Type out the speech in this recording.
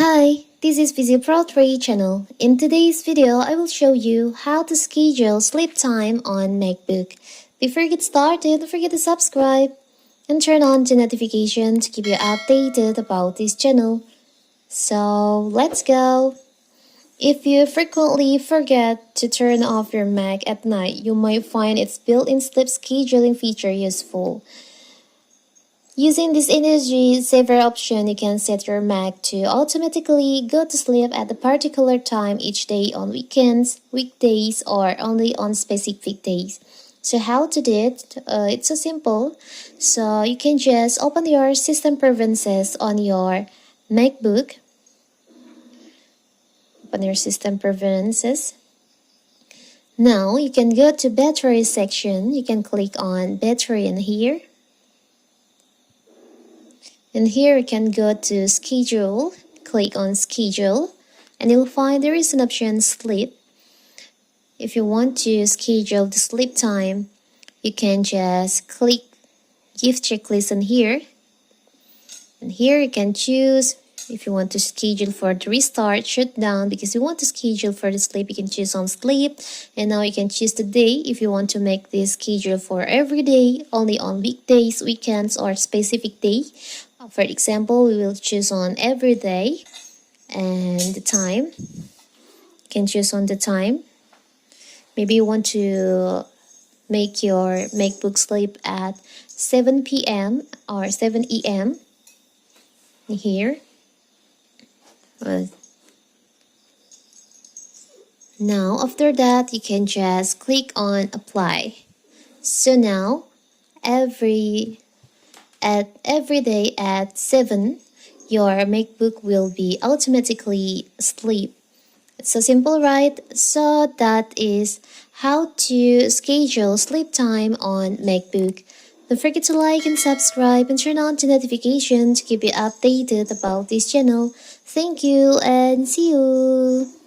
Hi, this is Pro3 channel. In today's video, I will show you how to schedule sleep time on Macbook. Before you get started, don't forget to subscribe and turn on the notification to keep you updated about this channel. So, let's go! If you frequently forget to turn off your Mac at night, you might find its built-in sleep scheduling feature useful. Using this energy saver option, you can set your Mac to automatically go to sleep at a particular time each day on weekends, weekdays, or only on specific days. So how to do it? It's so simple. So you can just open your system preferences on your MacBook. Open your system preferences. Now you can go to battery section. You can click on battery in here. And here you can go to schedule, click on schedule, and you'll find there is an option sleep. If you want to schedule the sleep time, you can just click give checklist in here. And here you can choose if you want to schedule for the restart, shutdown, because you want to schedule for the sleep, you can choose on sleep. And now you can choose the day if you want to make this schedule for every day, only on weekdays, weekends, or specific day. For example, we will choose on every day, and the time. You can choose on the time. Maybe you want to make your MacBook sleep at 7 p.m. or 7 a.m. here. Now, after that, you can just click on apply. So now, every day at 7, your MacBook will be automatically asleep. It's so simple, right? So that is how to schedule sleep time on MacBook. Don't forget to like and subscribe and turn on the notification to keep you updated about this channel. Thank you and see you!